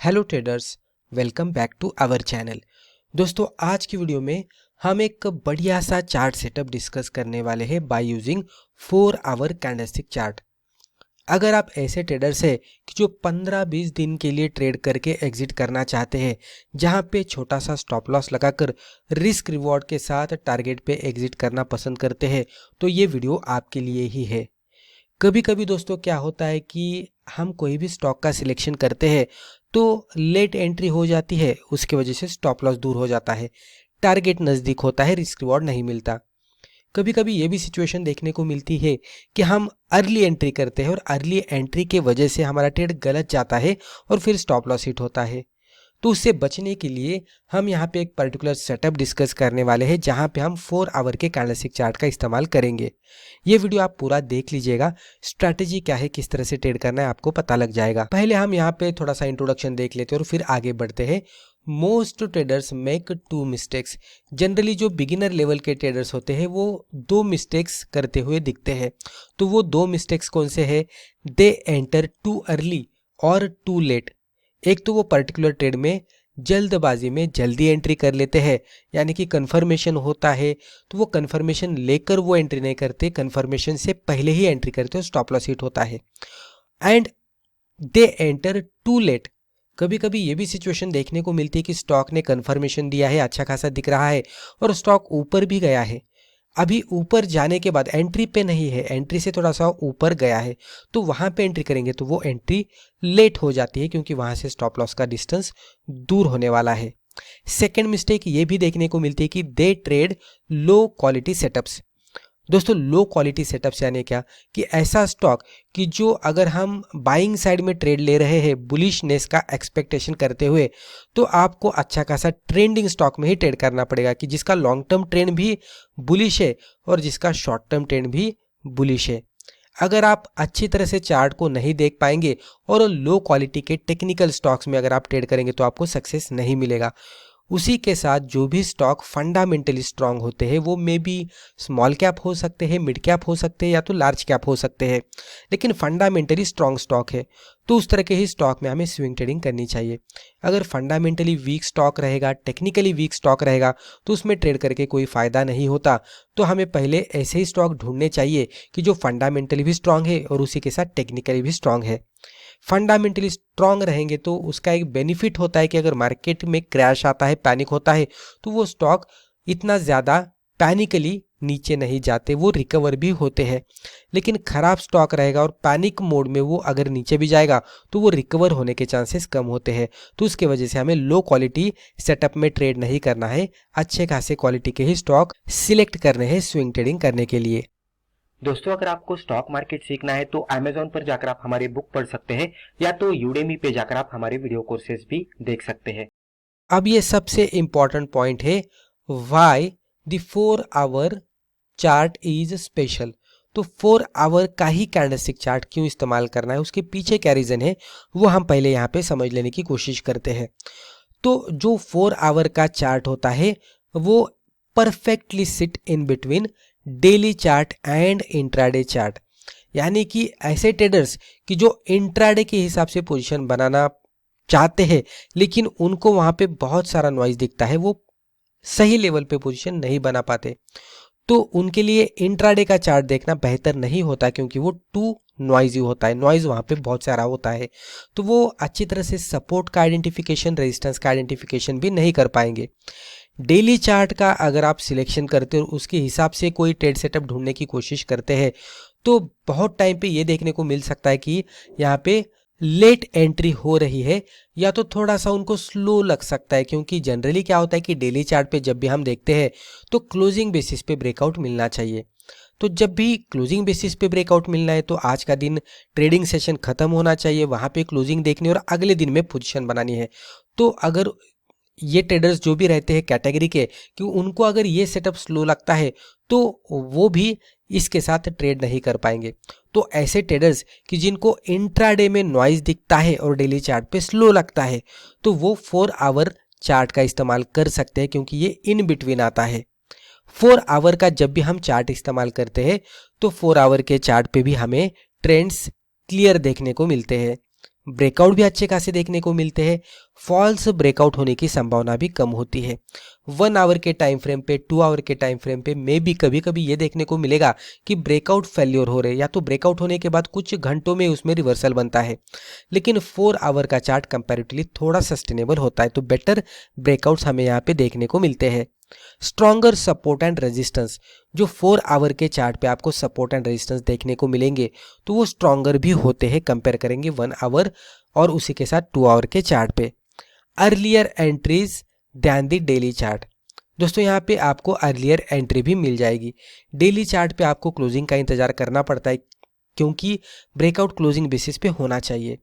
Hello traders, welcome back to our channel. दोस्तों, आज की वीडियो में हम एक बढ़िया सा चार्ट सेटअप डिस्कस करने वाले हैं by using 4 hour candlestick chart. अगर आप ऐसे ट्रेडर्स हैं कि जो 15-20 दिन के लिए ट्रेड करके एग्जिट करना चाहते हैं, जहां पे छोटा सा स्टॉप लॉस लगाकर रिस्क रिवॉर्ड के साथ टारगेट पे एग्जिट करना पसंद करते हैं, तो ये वीडियो आपके लिए ही है। कभी कभी दोस्तों क्या होता है कि हम कोई भी स्टॉक का सिलेक्शन करते हैं तो लेट एंट्री हो जाती है, उसके वजह से स्टॉप लॉस दूर हो जाता है, टारगेट नज़दीक होता है, रिस्क रिवॉर्ड नहीं मिलता। कभी कभी ये भी सिचुएशन देखने को मिलती है कि हम अर्ली एंट्री करते हैं और अर्ली एंट्री के वजह से हमारा ट्रेड गलत जाता है और फिर स्टॉप लॉस हिट होता है। तो उससे बचने के लिए हम यहाँ पे एक पर्टिकुलर सेटअप डिस्कस करने वाले हैं, जहाँ पे हम 4 आवर के कैंडलस्टिक चार्ट का इस्तेमाल करेंगे। ये वीडियो आप पूरा देख लीजिएगा, स्ट्रैटेजी क्या है, किस तरह से ट्रेड करना है, आपको पता लग जाएगा। पहले हम यहाँ पे थोड़ा सा इंट्रोडक्शन देख लेते हैं और फिर आगे बढ़ते हैं। Most traders make 2 mistakes. Generally जो बिगिनर लेवल के ट्रेडर्स होते हैं वो 2 मिस्टेक्स करते हुए दिखते हैं। तो वो 2 मिस्टेक्स कौन से हैं? दे एंटर टू अर्ली और टू लेट। एक तो वो पर्टिकुलर ट्रेड में जल्दबाजी में जल्दी एंट्री कर लेते हैं, यानी कि कंफर्मेशन होता है तो वो कंफर्मेशन लेकर वो एंट्री नहीं करते, कंफर्मेशन से पहले ही एंट्री करते हो, स्टॉप लॉस हिट होता है। And they enter too late. कभी कभी ये भी सिचुएशन देखने को मिलती है कि स्टॉक ने कंफर्मेशन दिया है, अच्छा खासा दिख रहा है और स्टॉक ऊपर भी गया है, अभी ऊपर जाने के बाद एंट्री पे नहीं है, एंट्री से थोड़ा सा ऊपर गया है, तो वहां पे एंट्री करेंगे तो वो एंट्री लेट हो जाती है, क्योंकि वहां से स्टॉप लॉस का डिस्टेंस दूर होने वाला है। सेकेंड मिस्टेक ये भी देखने को मिलती है कि दे ट्रेड लो क्वालिटी सेटअप्स। दोस्तों, लो क्वालिटी सेटअप्स यानी क्या कि ऐसा स्टॉक कि जो अगर हम बाइंग साइड में ट्रेड ले रहे हैं बुलिशनेस का एक्सपेक्टेशन करते हुए, तो आपको अच्छा खासा ट्रेंडिंग स्टॉक में ही ट्रेड करना पड़ेगा कि जिसका लॉन्ग टर्म ट्रेंड भी बुलिश है और जिसका शॉर्ट टर्म ट्रेंड भी बुलिश है। अगर आप अच्छी तरह से चार्ट को नहीं देख पाएंगे और लो क्वालिटी के टेक्निकल स्टॉक्स में अगर आप ट्रेड करेंगे तो आपको सक्सेस नहीं मिलेगा। उसी के साथ जो भी स्टॉक फंडामेंटली स्ट्रांग होते हैं वो मे बी स्मॉल कैप हो सकते हैं, मिड कैप हो सकते हैं या तो लार्ज कैप हो सकते हैं, लेकिन फंडामेंटली स्ट्रांग स्टॉक है तो उस तरह के ही स्टॉक में हमें स्विंग ट्रेडिंग करनी चाहिए। अगर फंडामेंटली वीक स्टॉक रहेगा, टेक्निकली वीक स्टॉक रहेगा, तो उसमें ट्रेड करके कोई फ़ायदा नहीं होता। तो हमें पहले ऐसे ही स्टॉक ढूंढने चाहिए कि जो फंडामेंटली भी स्ट्रांग है और उसी के साथ टेक्निकली भी स्ट्रांग है। फंडामेंटली स्ट्रांग रहेंगे तो उसका एक बेनिफिट होता है कि अगर मार्केट में क्रैश आता है, पैनिक होता है, तो वो स्टॉक इतना ज़्यादा पैनिकली नीचे नहीं जाते, वो रिकवर भी होते हैं। लेकिन खराब स्टॉक रहेगा और पैनिक मोड में वो अगर नीचे भी जाएगा तो वो रिकवर होने के चांसेस कम होते हैं। तो उसके वजह से हमें लो क्वालिटी सेटअप में ट्रेड नहीं करना है, अच्छे खासे क्वालिटी के ही स्टॉक सिलेक्ट करने हैं स्विंग ट्रेडिंग करने के लिए। दोस्तों, अगर आपको स्टॉक मार्केट सीखना है तो Amazon पर जाकर आप हमारी बुक पढ़ सकते हैं या तो Udemy पे जाकर आप हमारे वीडियो कोर्सेज भी देख सकते हैं। अब ये सबसे इंपॉर्टेंट पॉइंट है, why the 4 our chart is special. तो 4 आवर का ही कैंडलस्टिक चार्ट क्यों इस्तेमाल करना है, उसके पीछे क्या रीज़न है, वो हम पहले यहाँ पे समझ लेने की कोशिश करते हैं। तो जो 4 आवर का चार्ट होता है वो perfectly sit in between daily chart and intraday chart. यानी कि ऐसे ट्रेडर्स कि जो इंट्राडे के हिसाब से पोजीशन बनाना चाहते हैं लेकिन उनको वहां पे बहुत सारा नॉइज दिखता है, वो सही लेवल पे पोजीशन नहीं बना पाते, तो उनके लिए इंट्राडे का चार्ट देखना बेहतर नहीं होता, क्योंकि वो टू नॉइजी होता है, नॉइज वहाँ पे बहुत सारा होता है, तो वो अच्छी तरह से सपोर्ट का आइडेंटिफिकेशन, रेजिस्टेंस का आइडेंटिफिकेशन भी नहीं कर पाएंगे। डेली चार्ट का अगर आप सिलेक्शन करते हो और उसके हिसाब से कोई ट्रेड सेटअप ढूंढने की कोशिश करते हैं तो बहुत टाइम पे ये देखने को मिल सकता है कि यहाँ पे लेट एंट्री हो रही है या तो थोड़ा सा उनको स्लो लग सकता है, क्योंकि जनरली क्या होता है कि डेली चार्ट पे जब भी हम देखते हैं तो क्लोजिंग बेसिस पे ब्रेकआउट मिलना चाहिए। तो जब भी क्लोजिंग बेसिस पे ब्रेकआउट मिलना है तो आज का दिन ट्रेडिंग सेशन खत्म होना चाहिए, वहाँ पे क्लोजिंग देखनी और अगले दिन में पोजीशन बनानी है। तो अगर ये ट्रेडर्स जो भी रहते हैं कैटेगरी के कि उनको अगर ये सेटअप स्लो लगता है तो वो भी इसके साथ ट्रेड नहीं कर पाएंगे। तो ऐसे ट्रेडर्स कि जिनको इंट्राडे में नॉइज दिखता है और डेली चार्ट पे स्लो लगता है तो वो 4 आवर चार्ट का इस्तेमाल कर सकते हैं, क्योंकि ये इन बिटवीन आता है। 4 आवर का जब भी हम चार्ट इस्तेमाल करते हैं तो 4 आवर के चार्ट पे भी हमें ट्रेंड्स क्लियर देखने को मिलते हैं। ब्रेकआउट भी अच्छे खासे देखने को मिलते हैं, फॉल्स ब्रेकआउट होने की संभावना भी कम होती है। 1 आवर के टाइम फ्रेम पे, 2 आवर के टाइम फ्रेम पे मे भी कभी कभी ये देखने को मिलेगा कि ब्रेकआउट फेल्योर हो रहे हैं, या तो ब्रेकआउट होने के बाद कुछ घंटों में उसमें रिवर्सल बनता है। लेकिन 4 आवर का चार्ट कंपैरेटिवली थोड़ा सस्टेनेबल होता है, तो बेटर ब्रेकआउट्स हमें यहाँ पे देखने को मिलते हैं। स्ट्रॉन्गर सपोर्ट एंड रेजिस्टेंस, जो 4 आवर के चार्ट पे आपको सपोर्ट एंड रेजिस्टेंस देखने को मिलेंगे तो वो स्ट्रॉन्गर भी होते हैं कंपेयर करेंगे 1 आवर और उसी के साथ 2 आवर के चार्ट पे। Earlier entries than the daily chart, दोस्तों यहाँ पे आपको अर्लियर एंट्री भी मिल जाएगी। डेली चार्ट पे आपको क्लोजिंग का इंतजार करना पड़ता है क्योंकि ब्रेकआउट क्लोजिंग बेसिस पे होना चाहिए।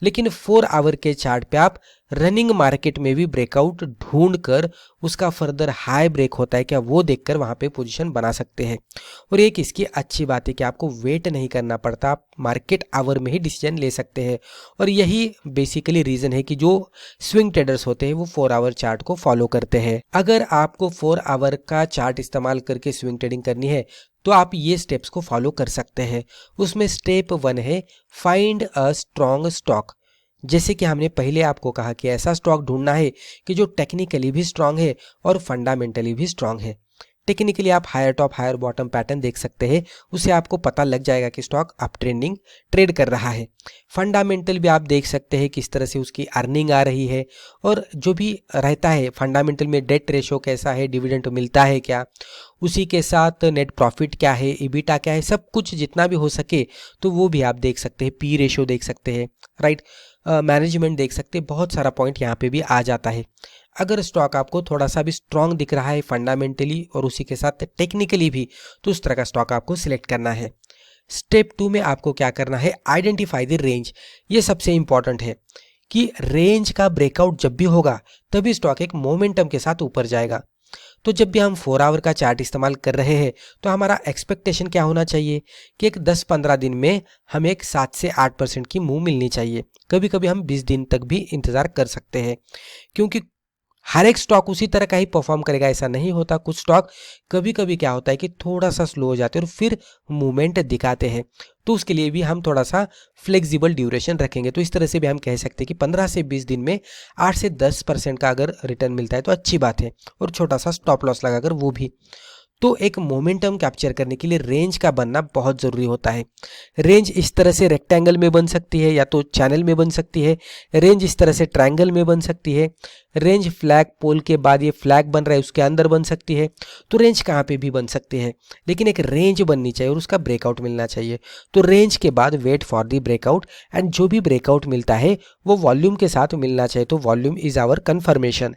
लेकिन 4 आवर के चार्ट पे आप रनिंग मार्केट में भी ब्रेकआउट ढूंढकर उसका फर्दर हाई ब्रेक होता है क्या वो देखकर वहां पे पोजीशन बना सकते हैं। और एक इसकी अच्छी बात है कि आपको वेट नहीं करना पड़ता, आप मार्केट आवर में ही डिसीजन ले सकते हैं। और यही बेसिकली रीजन है कि जो स्विंग ट्रेडर्स होते हैं वो 4 आवर चार्ट को फॉलो करते हैं। अगर आपको 4 आवर का चार्ट इस्तेमाल करके स्विंग ट्रेडिंग करनी है तो आप ये स्टेप्स को फॉलो कर सकते हैं। उसमें स्टेप 1 है फाइंड अ स्ट्रॉन्ग स्टॉक। जैसे कि हमने पहले आपको कहा कि ऐसा स्टॉक ढूंढना है कि जो टेक्निकली भी स्ट्रांग है और फंडामेंटली भी स्ट्रांग है। टेक्निकली आप higher top higher bottom pattern देख सकते हैं, उससे आपको पता लग जाएगा कि स्टॉक अप ट्रेंडिंग ट्रेड कर रहा है। फंडामेंटल भी आप देख सकते हैं किस तरह से उसकी अर्निंग आ रही है, और जो भी रहता है फंडामेंटल में डेट रेशो कैसा है, डिविडेंड मिलता है क्या, उसी के साथ नेट प्रॉफिट क्या है, ईबिटा क्या है, सब कुछ जितना भी हो सके तो वो भी आप देख सकते हैं। पी रेशो देख सकते हैं, राइट, मैनेजमेंट देख सकते हैं, बहुत सारा पॉइंट यहाँ पे भी आ जाता है। अगर स्टॉक आपको थोड़ा सा भी स्ट्रांग दिख रहा है फंडामेंटली और उसी के साथ टेक्निकली भी, तो उस तरह का स्टॉक आपको सिलेक्ट करना है। स्टेप 2 में आपको क्या करना है, आइडेंटिफाई द रेंज। ये सबसे इंपॉर्टेंट है कि रेंज का ब्रेकआउट जब भी होगा तभी स्टॉक एक मोमेंटम के साथ ऊपर जाएगा। तो जब भी हम 4 आवर का चार्ट इस्तेमाल कर रहे हैं तो हमारा एक्सपेक्टेशन क्या होना चाहिए कि एक 10-15 दिन में हमें एक 7 से 8% की मूव मिलनी चाहिए। कभी कभी हम 20 दिन तक भी इंतज़ार कर सकते हैं, क्योंकि हर एक स्टॉक उसी तरह का ही परफॉर्म करेगा ऐसा नहीं होता। कुछ स्टॉक कभी कभी क्या होता है कि थोड़ा सा स्लो हो जाते हैं और फिर मूवमेंट दिखाते हैं, तो उसके लिए भी हम थोड़ा सा फ्लेक्सिबल ड्यूरेशन रखेंगे। तो इस तरह से भी हम कह सकते हैं कि 15 से 20 दिन में 8 से 10% का अगर रिटर्न मिलता है तो अच्छी बात है, और छोटा सा स्टॉप लॉस लगाकर वो भी। तो एक मोमेंटम कैप्चर करने के लिए रेंज का बनना बहुत ज़रूरी होता है। रेंज इस तरह से रेक्टेंगल में बन सकती है या तो चैनल में बन सकती है, रेंज इस तरह से ट्रायंगल में बन सकती है, रेंज फ्लैग पोल के बाद ये फ्लैग बन रहा है उसके अंदर बन सकती है। तो रेंज कहाँ पे भी बन सकती है, लेकिन एक रेंज बननी चाहिए और उसका ब्रेकआउट मिलना चाहिए। तो रेंज के बाद wait for the breakout, and जो भी ब्रेकआउट मिलता है वो वॉल्यूम के साथ मिलना चाहिए। तो वॉल्यूम इज आवर कन्फर्मेशन।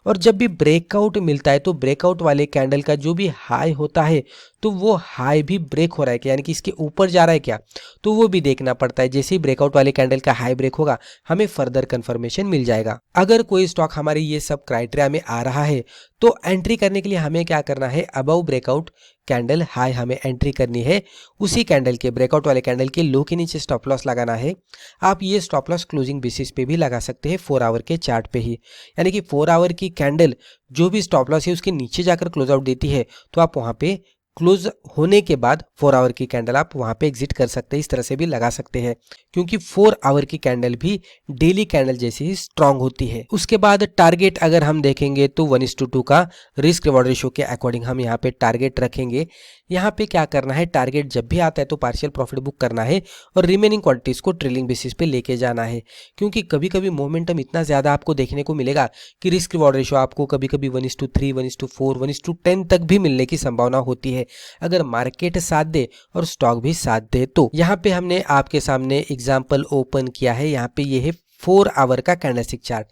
और जब भी ब्रेकआउट मिलता है तो ब्रेकआउट वाले कैंडल का जो भी हाई होता है तो वो हाई भी ब्रेक हो रहा है क्या, यानी कि इसके ऊपर जा रहा है क्या, तो वो भी देखना पड़ता है। जैसे ही ब्रेकआउट वाले कैंडल का हाई ब्रेक होगा हमें फर्दर कंफर्मेशन मिल जाएगा। अगर कोई स्टॉक हमारे ये सब क्राइटेरिया में आ रहा है तो एंट्री करने के लिए हमें क्या करना है, अबव ब्रेकआउट कैंडल हाई हमें एंट्री करनी है। उसी कैंडल के ब्रेकआउट वाले कैंडल के लो के नीचे स्टॉप लॉस लगाना है। आप ये स्टॉप लॉस क्लोजिंग बेसिस पे भी लगा सकते हैं 4 आवर के चार्ट पे ही, यानी कि 4 आवर की कैंडल जो भी स्टॉप लॉस है उसके नीचे जाकर क्लोज आउट देती है तो आप वहां पे क्लोज होने के बाद 4 आवर की कैंडल आप वहां पे एग्जिट कर सकते हैं। इस तरह से भी लगा सकते हैं, क्योंकि 4 आवर की कैंडल भी डेली कैंडल जैसी ही स्ट्रांग होती है। उसके बाद टारगेट अगर हम देखेंगे तो 1:2 का रिस्क रिवॉर्ड रेशियो के अकॉर्डिंग हम यहाँ पे टारगेट रखेंगे। यहाँ पे क्या करना है, टारगेट जब भी आता है तो पार्शियल प्रॉफिट बुक करना है और रिमेनिंग क्वांटिटीज को ट्रेलिंग बेसिस पे लेके जाना है, क्योंकि कभी कभी मोमेंटम इतना ज्यादा आपको देखने को मिलेगा कि रिस्क रिवॉर्ड रेशियो आपको कभी कभी 1:3, 1:4, 1:10 तक भी मिलने की संभावना होती है अगर मार्केट साथ दे और स्टॉक भी साथ दे। तो यहाँ पे हमने आपके सामने एग्जाम्पल ओपन किया है। यहाँ पे ये है 4 आवर का कैंडलस्टिक चार्ट।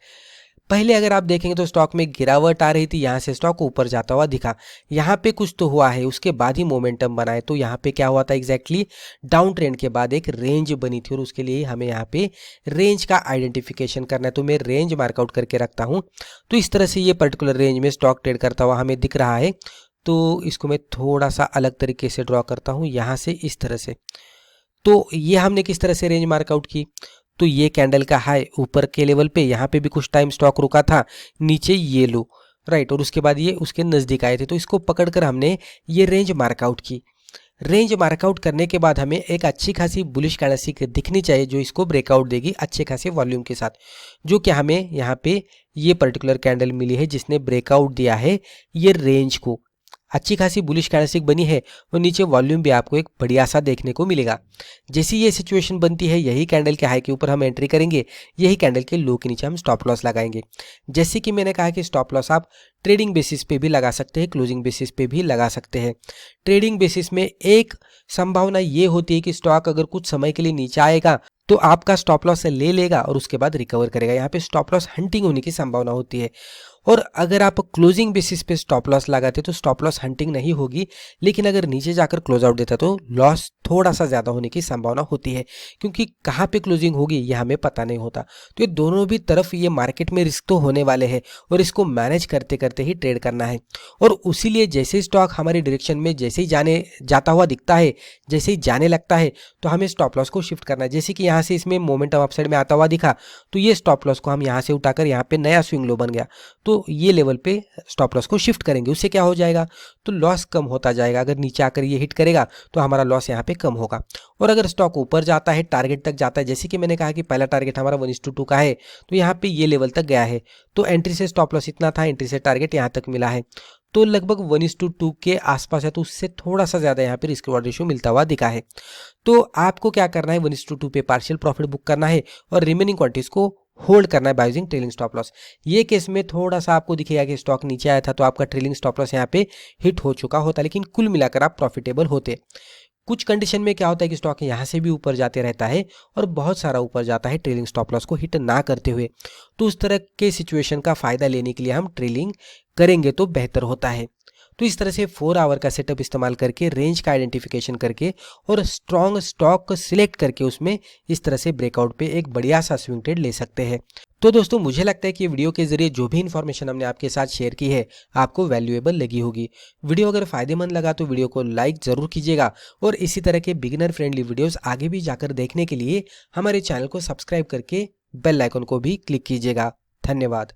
पहले अगर आप देखेंगे तो स्टॉक में गिरावट आ रही थी, यहाँ से स्टॉक ऊपर जाता हुआ दिखा, यहाँ पे कुछ तो हुआ है, उसके बाद ही मोमेंटम बना है। तो यहाँ पे क्या हुआ था एग्जैक्टली, डाउन ट्रेंड के बाद एक रेंज बनी थी और उसके लिए हमें यहाँ पे रेंज का आइडेंटिफिकेशन करना है। तो मैं रेंज मार्कआउट करके रखता हूँ। तो इस तरह से ये पर्टिकुलर रेंज में स्टॉक ट्रेड करता हुआ हमें दिख रहा है। तो इसको मैं थोड़ा सा अलग तरीके से ड्रॉ करता हूँ, यहाँ से इस तरह से। तो ये हमने किस तरह से रेंज मार्कआउट की, तो ये कैंडल का हाई ऊपर के लेवल पे, यहाँ पे भी कुछ टाइम स्टॉक रुका था, नीचे ये लो, राइट, और उसके बाद ये उसके नज़दीक आए थे। तो इसको पकड़कर हमने ये रेंज मार्कआउट की। रेंज मार्कआउट करने के बाद हमें एक अच्छी खासी बुलिश कैंडलस्टिक दिखनी चाहिए जो इसको ब्रेकआउट देगी अच्छे खासे वॉल्यूम के साथ, जो कि हमें यहाँ पे ये पर्टिकुलर कैंडल मिली है जिसने ब्रेकआउट दिया है ये रेंज को। अच्छी खासी बुलिश कैंडलस्टिक बनी है और नीचे वॉल्यूम भी आपको एक बढ़िया सा देखने को मिलेगा। जैसी ये सिचुएशन बनती है यही कैंडल के हाई के ऊपर हम एंट्री करेंगे, यही कैंडल के लो के नीचे हम स्टॉप लॉस लगाएंगे। जैसे कि मैंने कहा कि स्टॉप लॉस आप ट्रेडिंग बेसिस पे भी लगा सकते हैं, क्लोजिंग बेसिस पे भी लगा सकते हैं। ट्रेडिंग बेसिस में एक संभावना ये होती है कि स्टॉक अगर कुछ समय के लिए नीचे आएगा तो आपका स्टॉप लॉस ले लेगा और उसके बाद रिकवर करेगा, यहाँ पे स्टॉप लॉस हंटिंग होने की संभावना होती है। और अगर आप क्लोजिंग बेसिस पे स्टॉप लॉस लगाते तो स्टॉप लॉस हंटिंग नहीं होगी, लेकिन अगर नीचे जाकर क्लोज आउट देता तो लॉस थोड़ा सा ज़्यादा होने की संभावना होती है, क्योंकि कहाँ पे क्लोजिंग होगी ये हमें पता नहीं होता। तो ये दोनों भी तरफ ये मार्केट में रिस्क तो होने वाले हैं और इसको मैनेज करते करते ही ट्रेड करना है। और उसीलिए जैसे ही स्टॉक हमारी डायरेक्शन में जैसे ही जाता हुआ दिखता है, जैसे ही जाने लगता है तो हमें स्टॉप लॉस को शिफ्ट करना है। जैसे कि यहाँ से इसमें मोमेंटम अपसाइड में आता हुआ दिखा तो ये स्टॉप लॉस को हम यहाँ से उठाकर यहाँ पे नया स्विंग लो बन गया तो ये लेवल पे स्टॉप लॉस को शिफ्ट करेंगे। उससे क्या हो जाएगा तो लॉस कम होता जाएगा। अगर नीचे आकर ये हिट करेगा तो हमारा लॉस यहाँ पे कम होगा। और अगर स्टॉक ऊपर जाता है, टारगेट तक जाता है, जैसे कि मैंने कहा कि पहला टारगेट हमारा 1:2 का है तो यहाँ पे ये लेवल तक गया है तो एंट्री से स्टॉप लॉस इतना था, एंट्री से टारगेट यहाँ तक मिला है तो लगभग 1:2 के आसपास है, तो उससे थोड़ा सा ज़्यादा यहाँ पे रिस्क रिवॉर्ड रेशियो मिलता हुआ दिखा है। तो आपको क्या करना है, 1:2 पे पार्शियल प्रॉफिट बुक करना है और रिमेनिंग क्वांटिटीज को होल्ड करना है by using trailing stop loss. ये केस में थोड़ा सा आपको दिखेगा कि स्टॉक नीचे आया था तो आपका ट्रेलिंग स्टॉप लॉस यहाँ पे हिट हो चुका होता, लेकिन कुल मिलाकर आप प्रॉफिटेबल होते। कुछ कंडीशन में क्या होता है कि स्टॉक यहाँ से भी ऊपर जाते रहता है और बहुत सारा ऊपर जाता है ट्रेलिंग स्टॉप लॉस को हिट ना करते हुए, तो उस तरह के सिचुएशन का फायदा लेने के लिए हम ट्रेलिंग करेंगे तो बेहतर होता है। तो इस तरह से 4 आवर का सेटअप इस्तेमाल करके रेंज का आइडेंटिफिकेशन करके और स्ट्रॉन्ग स्टॉक सिलेक्ट करके उसमें इस तरह से ब्रेकआउट पे एक बढ़िया सा स्विंग ट्रेड ले सकते हैं। तो दोस्तों मुझे लगता है कि वीडियो के जरिए जो भी इन्फॉर्मेशन हमने आपके साथ शेयर की है आपको वैल्यूएबल लगी होगी। वीडियो अगर फायदेमंद लगा तो वीडियो को लाइक जरूर कीजिएगा और इसी तरह के बिगिनर फ्रेंडली वीडियोस आगे भी जाकर देखने के लिए हमारे चैनल को सब्सक्राइब करके बेल आइकन को भी क्लिक कीजिएगा। धन्यवाद।